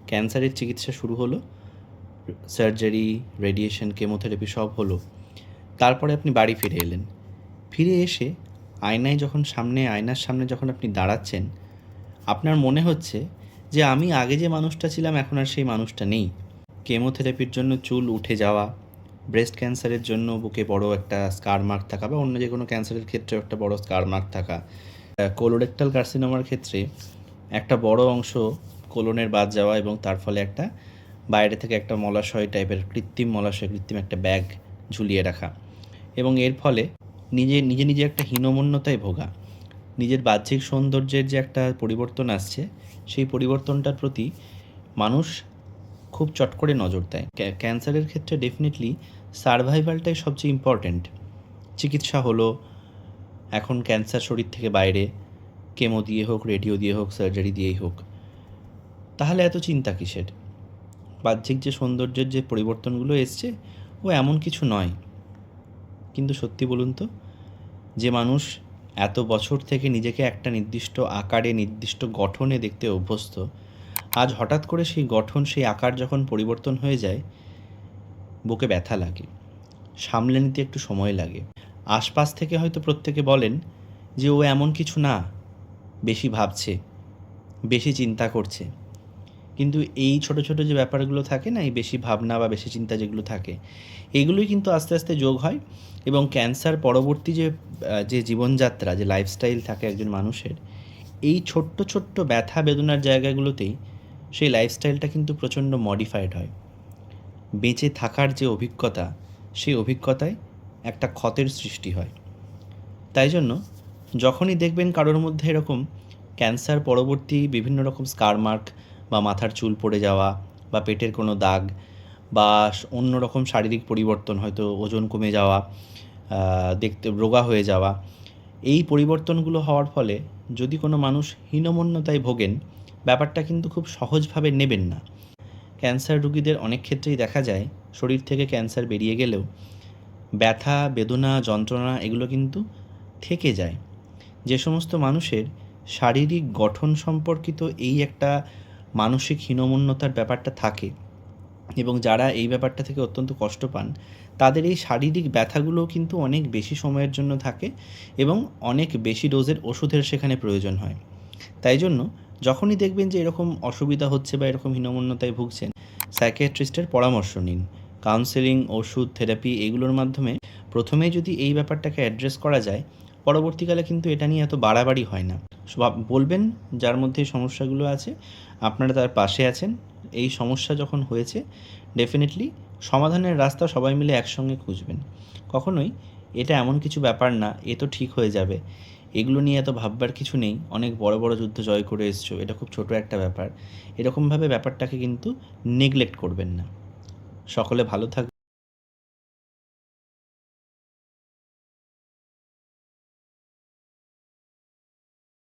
ক্যান্সারের চিকিৎসা শুরু হলো, সার্জারি, রেডিয়েশন, কেমোথেরাপি সব হলো। তারপরে আপনি বাড়ি ফিরে এলেন। ফিরে এসে আয়নার সামনে যখন আপনি দাঁড়াচ্ছেন, আপনার মনে হচ্ছে যে আমি আগে যে মানুষটা ছিলাম এখন আর সেই মানুষটা নেই। কেমোথেরাপির জন্য চুল উঠে যাওয়া, ব্রেস্ট ক্যান্সারের জন্য বুকে বড় একটা স্কার মার্ক থাকা বা অন্য যে কোনো ক্যান্সারের ক্ষেত্রেও একটা বড় স্কার মার্ক থাকা, কোলোরেক্টাল কার্সিনোমার ক্ষেত্রে একটা বড় অংশ কোলনের বাদ যাওয়া এবং তার ফলে একটা বাইরে থেকে একটা মলাশয় টাইপের কৃত্রিম একটা ব্যাগ ঝুলিয়ে রাখা এবং এর ফলে নিজে একটা হীনমন্যতায় ভোগা। নিজের বাহ্যিক সৌন্দর্যের যে একটা পরিবর্তন আসছে, সেই পরিবর্তনটার প্রতি মানুষ খুব চট করে নজর দেয়। ক্যান্সারের ক্ষেত্রে ডেফিনেটলি সারভাইভালটাই সবচেয়ে ইম্পর্ট্যান্ট। চিকিৎসা হলো, এখন ক্যান্সার শরীর থেকে বাইরে, কেমো দিয়ে হোক, রেডিও দিয়ে হোক, সার্জারি দিয়েই হোক। তাহলে এত চিন্তা কিসের? বাহ্যিক যে সৌন্দর্যের যে পরিবর্তনগুলো এসছে, ও এমন কিছু নয়। কিন্তু সত্যি বলুন তো, যে মানুষ এত বছর থেকে নিজেকে একটা নির্দিষ্ট আকারে, নির্দিষ্ট গঠনে দেখতে অভ্যস্ত, আজ হঠাৎ করে সেই গঠন, সেই আকার যখন পরিবর্তন হয়ে যায়, বুকে ব্যথা লাগে, সামলে নিতে একটু সময় লাগে। আশপাশ থেকে হয়তো প্রত্যেকে বলেন যে ও এমন কিছু না, বেশি ভাবছে, বেশি চিন্তা করছে। কিন্তু এই ছোট ছোট যে ব্যাপারগুলো থাকে না, এই বেশি ভাবনা বা বেশি চিন্তা যেগুলো থাকে, এগুলোই কিন্তু আস্তে আস্তে যোগ হয় এবং ক্যান্সার পরবর্তী যে জীবনযাত্রা, যে লাইফস্টাইল থাকে একজন মানুষের, এই ছোট্ট ছোট্ট ব্যথা বেদনার জায়গাগুলোতেই সেই লাইফস্টাইলটা কিন্তু প্রচণ্ড মডিফাইড হয়। বেঁচে থাকার যে অভিজ্ঞতা, সেই অভিজ্ঞতায় একটা ক্ষতের সৃষ্টি হয়। তাই জন্য যখনই দেখবেন কারোর মধ্যে এরকম ক্যান্সার পরবর্তী বিভিন্ন রকম স্কার মার্ক বা মাথার চুল পড়ে যাওয়া বা পেটের কোনো দাগ বা অন্য রকম শারীরিক পরিবর্তন, হয়তো ওজন কমে যাওয়া, দেখতে রোগা হয়ে যাওয়া, এই পরিবর্তনগুলো হওয়ার ফলে যদি কোনো মানুষ হীনমন্যতায় ভোগেন, ব্যাপারটা কিন্তু খুব সহজভাবে নেবেন না। ক্যান্সার রোগীদের অনেক ক্ষেত্রেই দেখা যায় শরীর থেকে ক্যান্সার বেরিয়ে গেলেও ব্যথা, বেদনা, যন্ত্রণা এগুলো কিন্তু থেকে যায়। যে সমস্ত মানুষের শারীরিক গঠন সম্পর্কিত এই একটা মানসিক হীনমন্যতার ব্যাপারটা থাকে এবং যারা এই ব্যাপারটা থেকে অত্যন্ত কষ্ট পান, তাদের এই শারীরিক ব্যথাগুলোও কিন্তু অনেক বেশি সময়ের জন্য থাকে এবং অনেক বেশি ডোজের ওষুধের সেখানে প্রয়োজন হয়। তাই জন্য যখনই দেখবেন যে এরকম অসুবিধা হচ্ছে বা এরকম হীনমন্যতায় ভুগছেন, সাইকিয়াট্রিস্টের পরামর্শ নিন। কাউন্সেলিং, ওষুধ, থেরাপি এগুলোর মাধ্যমে প্রথমেই যদি এই ব্যাপারটাকে অ্যাড্রেস করা যায়, পরবর্তীকালে কিন্তু এটা নিয়ে এত বাড়াবাড়ি হয় না। বলবেন যার মধ্যে এই সমস্যাগুলো আছে, আপনারা তার পাশে আছেন। এই সমস্যা যখন হয়েছে, ডেফিনেটলি সমাধানের রাস্তা সবাই মিলে একসঙ্গে খুঁজবেন। কখনোই এটা এমন কিছু ব্যাপার না, এ তো ঠিক হয়ে যাবে, এগুলো নিয়ে এত ভাববার কিছু নেই, অনেক বড় বড় যুদ্ধ জয় করে এসছো, এটা খুব ছোট একটা ব্যাপার, এরকমভাবে ব্যাপারটাকে কিন্তু নেগলেক্ট করবেন না। সকলে ভালো থাকবেন।